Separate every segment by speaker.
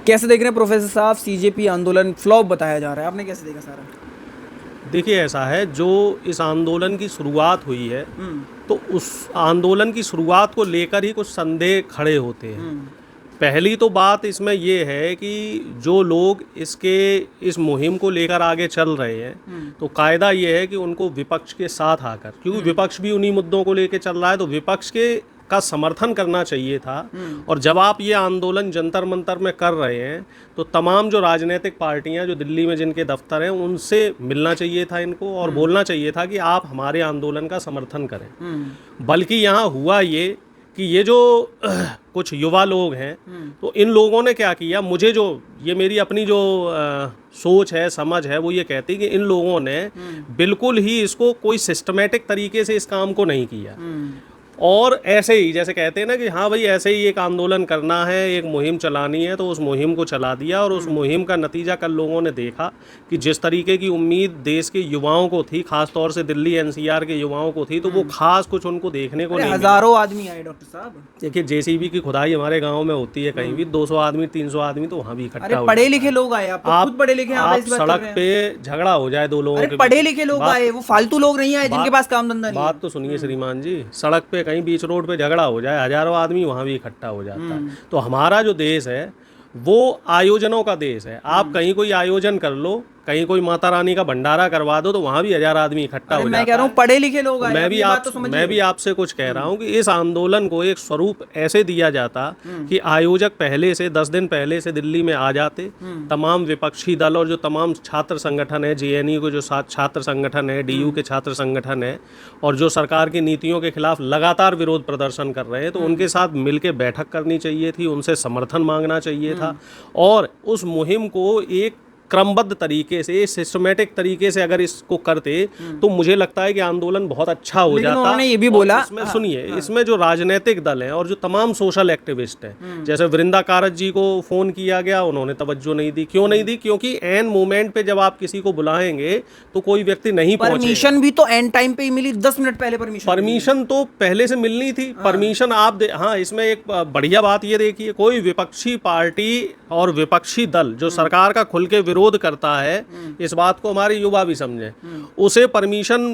Speaker 1: कैसे देख रहे हैं प्रोफेसर साहब, सीजेपी आंदोलन फ्लॉप बताया जा रहा है, आपने कैसे देखा सारा?
Speaker 2: देखिए, ऐसा है, जो इस आंदोलन की शुरुआत हुई है तो उस आंदोलन की शुरुआत को लेकर ही कुछ संदेह खड़े होते हैं। पहली तो बात इसमें ये है कि जो लोग इस मुहिम को लेकर आगे चल रहे हैं तो कायदा ये है कि उनको विपक्ष के साथ आकर, क्योंकि विपक्ष भी उन्हीं मुद्दों को लेकर चल रहा है, तो विपक्ष के का समर्थन करना चाहिए था। और जब आप ये आंदोलन जंतर मंतर में कर रहे हैं तो तमाम जो राजनीतिक पार्टियां जो दिल्ली में जिनके दफ्तर हैं उनसे मिलना चाहिए था इनको, और बोलना चाहिए था कि आप हमारे आंदोलन का समर्थन करें। बल्कि यहाँ हुआ ये कि ये जो कुछ युवा लोग हैं तो इन लोगों ने क्या किया, मुझे जो ये मेरी अपनी जो सोच है, समझ है, वो ये कहती कि इन लोगों ने बिल्कुल ही इसको कोई सिस्टमेटिक तरीके से इस काम को नहीं किया, और ऐसे ही जैसे कहते हैं ना कि हाँ भाई ऐसे ही एक आंदोलन करना है, एक मुहिम चलानी है, तो उस मुहिम को चला दिया। और उस मुहिम का नतीजा कल लोगों ने देखा कि जिस तरीके की उम्मीद देश के युवाओं को थी, खास तौर से दिल्ली एनसीआर के युवाओं को थी, तो वो खास कुछ उनको देखने को नहीं।
Speaker 1: हजारों आदमी आए डॉक्टर साहब।
Speaker 2: देखिए, जेसीबी की खुदाई हमारे गाँव में होती है, कहीं भी 200 आदमी 300 आदमी तो वहाँ भी इकट्ठा हो।
Speaker 1: पढ़े लिखे लोग आए, आप खुद पढ़े लिखे,
Speaker 2: आप सड़क पे झगड़ा हो जाए दो लोगों के,
Speaker 1: पढ़े लिखे लोग आए, वो फालतू लोग नहीं आए जिनके पास काम धंधा नहीं।
Speaker 2: बात तो सुनिए श्रीमान जी, सड़क पे कहीं बीच रोड पे झगड़ा हो जाए, हजारों आदमी वहां भी इकट्ठा हो जाता है। तो हमारा जो देश है वो आयोजनों का देश है। आप कहीं कोई आयोजन कर लो, कहीं कोई माता रानी का भंडारा करवा दो, तो वहां भी 1000 आदमी इकट्ठा हो जाता है।
Speaker 1: मैं कह रहा हूँ पढ़े लिखे लोग आए।
Speaker 2: मैं भी आपसे कुछ कह रहा हूँ कि इस आंदोलन को एक स्वरूप ऐसे दिया जाता कि आयोजक पहले से 10 दिन पहले से दिल्ली में आ जाते, तमाम विपक्षी दल और जो तमाम छात्र संगठन है, जेएनयू के जो छात्र संगठन है, डीयू के छात्र संगठन है, और जो सरकार की नीतियों के खिलाफ लगातार विरोध प्रदर्शन कर रहे हैं, तो उनके साथ मिलकर बैठक करनी चाहिए थी, उनसे समर्थन मांगना चाहिए था, और उस मुहिम को एक क्रमबद्ध तरीके से, सिस्टमेटिक तरीके से अगर इसको करते तो मुझे लगता है कि आंदोलन बहुत अच्छा हो जाता।
Speaker 1: उन्होंने ये भी बोला,
Speaker 2: इसमें सुनिए, इसमें जो राजनीतिक दल हैं और जो तमाम सोशल एक्टिविस्ट हैं, जैसे वृंदा कारत जी को फोन किया गया, उन्होंने तवज्जो नहीं दी। क्यों नहीं दी? क्योंकि एन मोमेंट पे जब आप किसी को बुलाएंगे तो कोई व्यक्ति नहीं पहुंचे।
Speaker 1: परमिशन भी तो एन टाइम पे ही मिली, 10 मिनट पहले
Speaker 2: परमिशन तो पहले से मिलनी थी। परमिशन आप हाँ, इसमें एक बढ़िया बात ये देखिए, कोई विपक्षी पार्टी और विपक्षी दल जो सरकार का खुल के विरोध करता है, इस बात को हमारे युवा भी समझे, उसे परमिशन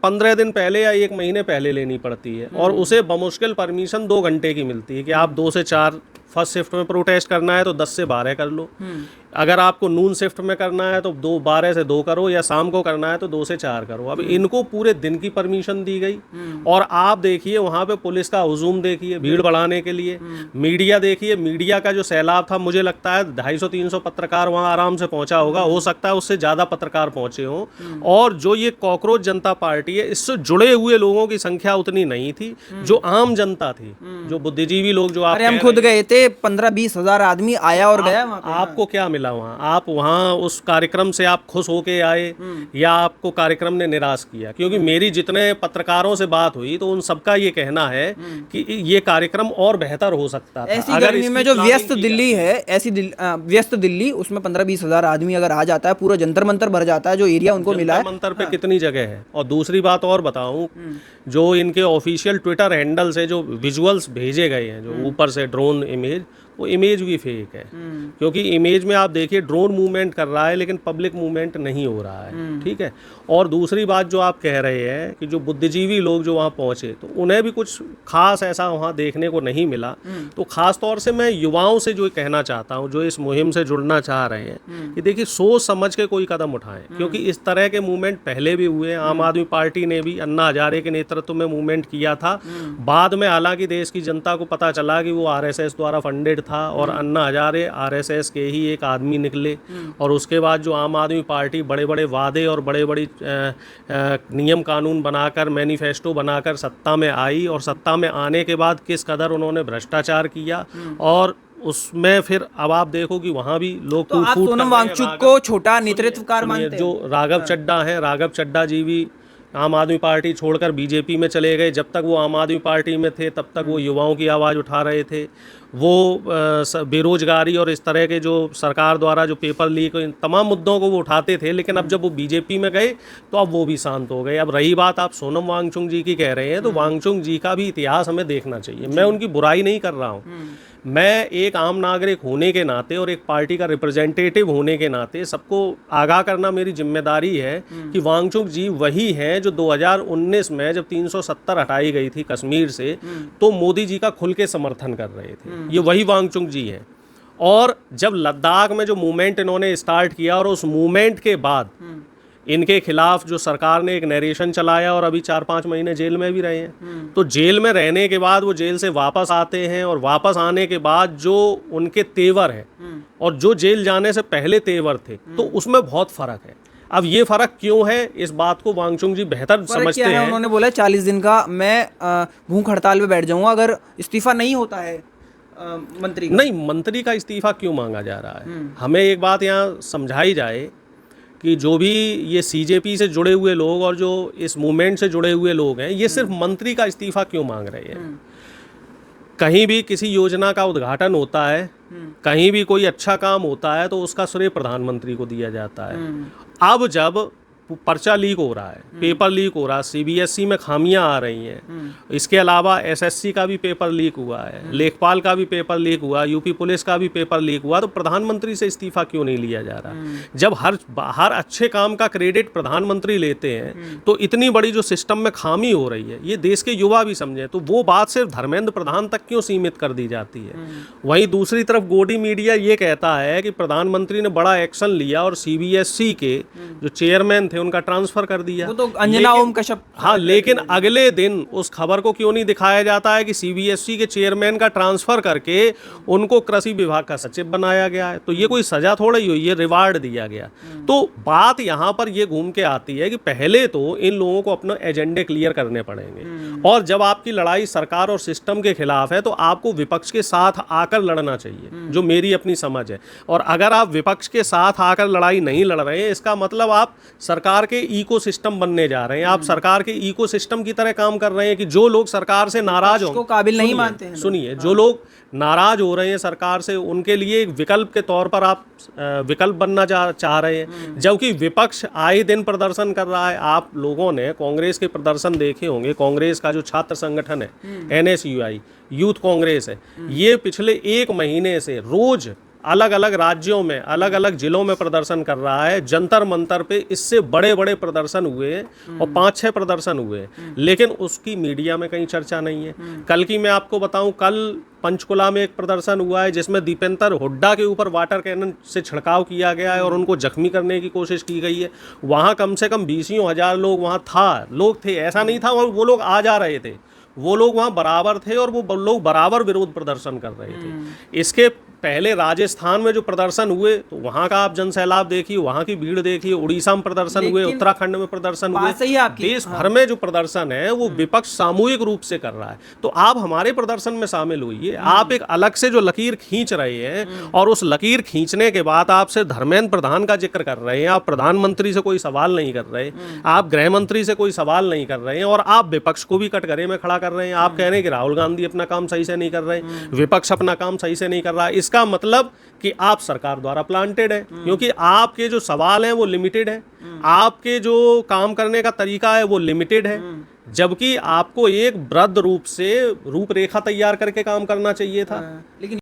Speaker 2: 15 दिन पहले या 1 महीने पहले लेनी पड़ती है, और उसे बमुश्किल परमिशन 2 घंटे की मिलती है कि आप 2 से 4 फर्स्ट शिफ्ट में प्रोटेस्ट करना है तो 10 से 12 कर लो, अगर आपको नून शिफ्ट में करना है तो 12 से 2 करो, या शाम को करना है तो 2 से 4 करो। अब इनको पूरे दिन की परमिशन दी गई, और आप देखिए वहाँ पे पुलिस का हुजूम देखिए भीड़ बढ़ाने के लिए, मीडिया देखिए, मीडिया का जो सैलाब था, मुझे लगता है 250-300 पत्रकार वहाँ आराम से पहुँचा होगा, हो सकता है उससे ज़्यादा पत्रकार पहुँचे हों। और जो ये कॉकरोच जनता पार्टी है, इससे जुड़े हुए लोगों की संख्या उतनी नहीं थी, जो आम जनता थी, जो बुद्धिजीवी लोग, जो आप
Speaker 1: हम खुद गए थे, 15-20 हजार आदमी आया और गया।
Speaker 2: आपको क्या मिला वहाँ? आप वहाँ उस कार्यक्रम से आप खुश होके आए या आपको कार्यक्रम ने निराश किया? क्योंकि मेरी जितने पत्रकारों से बात हुई तो उन सबका ये कहना है कि ये कार्यक्रम और बेहतर हो सकता था।
Speaker 1: ऐसी गर्मी में जो व्यस्त दिल्ली है, ऐसी व्यस्त दिल्ली, उसमें 15-20 हजार आदमी अगर आ जाता है, पूरा जंतर मंतर भर जाता है, जो एरिया उनको मिला है।
Speaker 2: मंतर पे कितनी जगह है। और दूसरी बात और बताऊं, जो इनके ऑफिशियल ट्विटर हैंडल से जो विजुअल्स भेजे गए हैं, जो ऊपर से ड्रोन इमेज, वो इमेज भी फेक है, क्योंकि इमेज में आप देखिए ड्रोन मूवमेंट कर रहा है लेकिन पब्लिक मूवमेंट नहीं हो रहा है। ठीक है। और दूसरी बात जो आप कह रहे हैं कि जो बुद्धिजीवी लोग जो वहाँ पहुँचे तो उन्हें भी कुछ खास ऐसा वहाँ देखने को नहीं मिला। तो खास तौर से मैं युवाओं से जो कहना चाहता हूँ, जो इस मुहिम से जुड़ना चाह रहे हैं, कि देखिए सोच समझ के कोई कदम उठाएं, क्योंकि इस तरह के मूवमेंट पहले भी हुए। आम आदमी पार्टी ने भी अन्ना हजारे के नेतृत्व में मूवमेंट किया था। बाद में हालांकि देश की जनता को पता चला कि वो आरएसएस द्वारा फंडेड था, और अन्ना हजारे आरएसएस के ही एक आदमी निकले। और उसके बाद जो आम आदमी पार्टी बड़े बड़े वादे और बड़े बड़ी नियम कानून बनाकर, मैनिफेस्टो बनाकर सत्ता में आई, और सत्ता में आने के बाद किस कदर उन्होंने भ्रष्टाचार किया, और उसमें फिर अब आप देखो कि वहाँ भी लोग
Speaker 1: तो आप सोनम वांगचुक को छोटा नेतृत्वकार मानते हैं?
Speaker 2: जो राघव चड्ढा हैं, राघव चड्ढा जी भी आम आदमी पार्टी छोड़कर बीजेपी में चले गए। जब तक वो आम आदमी पार्टी में थे तब तक वो युवाओं की आवाज़ उठा रहे थे। वो बेरोजगारी और इस तरह के जो सरकार द्वारा जो पेपर लीक, इन तमाम मुद्दों को वो उठाते थे। लेकिन अब जब वो बीजेपी में गए तो अब वो भी शांत हो गए। अब रही बात आप सोनम वांगचुक जी की कह रहे हैं, तो वांगचुक जी का भी इतिहास हमें देखना चाहिए। मैं उनकी बुराई नहीं कर रहा हूँ, मैं एक आम नागरिक होने के नाते और एक पार्टी का रिप्रेजेंटेटिव होने के नाते सबको आगाह करना मेरी जिम्मेदारी है कि वांगचुक जी वही हैं जो 2019 में जब 370 हटाई गई थी कश्मीर से, तो मोदी जी का खुल के समर्थन कर रहे थे। ये वही वांगचुक जी हैं। और जब लद्दाख में जो मूवमेंट इन्होंने स्टार्ट किया और उस मूवमेंट के बाद इनके खिलाफ जो सरकार ने एक नरेशन चलाया और अभी 4-5 महीने जेल में भी रहे हैं, तो जेल में रहने के बाद वो जेल से वापस आते हैं और वापस आने के बाद जो उनके तेवर हैं और जो जेल जाने से पहले तेवर थे, तो उसमें बहुत फर्क है। अब ये फर्क क्यों है, इस बात को वांगचुक जी बेहतर समझते हैं।
Speaker 1: उन्होंने बोला 40 दिन का मैं भूख हड़ताल पे बैठ जाऊंगा अगर इस्तीफा नहीं होता है मंत्री का।
Speaker 2: नहीं, मंत्री का इस्तीफा क्यों मांगा जा रहा है? हमें एक बात यहाँ समझाई जाए कि जो भी ये सीजेपी से जुड़े हुए लोग और जो इस मूवमेंट से जुड़े हुए लोग हैं, ये सिर्फ मंत्री का इस्तीफा क्यों मांग रहे हैं? कहीं भी किसी योजना का उद्घाटन होता है, कहीं भी कोई अच्छा काम होता है, तो उसका श्रेय प्रधानमंत्री को दिया जाता है। अब जब पर्चा लीक हो रहा है, पेपर लीक हो रहा है, सीबीएसई में खामियां आ रही हैं, इसके अलावा एसएससी का भी पेपर लीक हुआ है, लेखपाल का भी पेपर लीक हुआ, यूपी पुलिस का भी पेपर लीक हुआ, तो प्रधानमंत्री से इस्तीफा क्यों नहीं लिया जा रहा? जब हर अच्छे काम का क्रेडिट प्रधानमंत्री लेते हैं, तो इतनी बड़ी जो सिस्टम में खामी हो रही है, ये देश के युवा भी समझें, तो वो बात सिर्फ धर्मेंद्र प्रधान तक क्यों सीमित कर दी जाती है? वहीं दूसरी तरफ गोदी मीडिया ये कहता है कि प्रधानमंत्री ने बड़ा एक्शन लिया और सीबीएसई के जो चेयरमैन थे उनका ट्रांसफर कर दिया।
Speaker 1: वो तो अंजना ओम कश्यप।
Speaker 2: हाँ, लेकिन अगले दिन उस खबर को क्यों नहीं दिखाया जाता है कि सीबीएसई के चेयरमैन का ट्रांसफर करके उनको कृषि विभाग का सचिव बनाया गया है? तो ये कोई सजा थोड़ा ही हुई, ये रिवार्ड दिया गया। तो बात यहाँ पर ये घूम के आती है कि पहले तो इन लोगों को अपना एजेंडे क्लियर करने पड़ेंगे, और जब आपकी लड़ाई सरकार और सिस्टम के खिलाफ है तो आपको विपक्ष के साथ आकर लड़ना चाहिए, जो मेरी अपनी समझ है। और अगर आप विपक्ष के साथ आकर लड़ाई नहीं लड़ रहे हैं, इसका मतलब आप सरकार के इकोसिस्टम बनने जा रहे हैं, आप सरकार के इकोसिस्टम की तरह काम कर रहे हैं कि जो लोग सरकार से नाराज हो,
Speaker 1: काबिल नहीं मानते हैं,
Speaker 2: सुनिए, जो लोग नाराज हो रहे हैं सरकार से, उनके लिए एक विकल्प के तौर पर आप विकल्प बनना चाह रहे हैं, जबकि विपक्ष आए दिन प्रदर्शन कर रहा है। आप लोगों ने कांग्रेस के प्रदर्शन देखे होंगे, कांग्रेस का जो छात्र संगठन है NSUI यूथ कांग्रेस है, ये पिछले 1 महीने से रोज अलग अलग राज्यों में, अलग अलग जिलों में प्रदर्शन कर रहा है। जंतर मंतर पे इससे बड़े बड़े प्रदर्शन हुए हैं और 5-6 प्रदर्शन हुए हैं, लेकिन उसकी मीडिया में कहीं चर्चा नहीं है। कल की मैं आपको बताऊं, कल पंचकुला में एक प्रदर्शन हुआ है जिसमें दीपेंद्र हुड्डा के ऊपर वाटर कैनन से छिड़काव किया गया है और उनको जख्मी करने की कोशिश की गई है। वहाँ कम से कम 20 हजार लोग वहाँ लोग थे, ऐसा नहीं था वो लोग आ जा रहे थे, वो लोग वहाँ बराबर थे और वो लोग बराबर विरोध प्रदर्शन कर रहे थे। इसके पहले राजस्थान में जो प्रदर्शन हुए, तो वहाँ का आप जनसैलाब देखिए, वहाँ की भीड़ देखिए, उड़ीसा में प्रदर्शन हुए, उत्तराखंड में प्रदर्शन हुए, देश भर में जो प्रदर्शन है वो विपक्ष सामूहिक रूप से कर रहा है। तो आप हमारे प्रदर्शन में शामिल हुइए। आप एक अलग से जो लकीर खींच रहे हैं और उस लकीर खींचने के बाद आप सिर्फ धर्मेंद्र प्रधान का जिक्र कर रहे हैं, आप प्रधानमंत्री से कोई सवाल नहीं कर रहे, आप गृह मंत्री से कोई सवाल नहीं कर रहे हैं, और आप विपक्ष को भी कटघरे में खड़ा कर रहे हैं। आप कह रहे हैं कि राहुल गांधी अपना काम सही से नहीं कर रहे, विपक्ष अपना काम सही से नहीं कर रहा। इसका मतलब कि आप सरकार द्वारा प्लांटेड है, क्योंकि आपके जो सवाल हैं वो लिमिटेड है, आपके जो काम करने का तरीका है वो लिमिटेड है, जबकि आपको एक वृहद रूप से रूपरेखा तैयार करके काम करना चाहिए था।
Speaker 1: लेकिन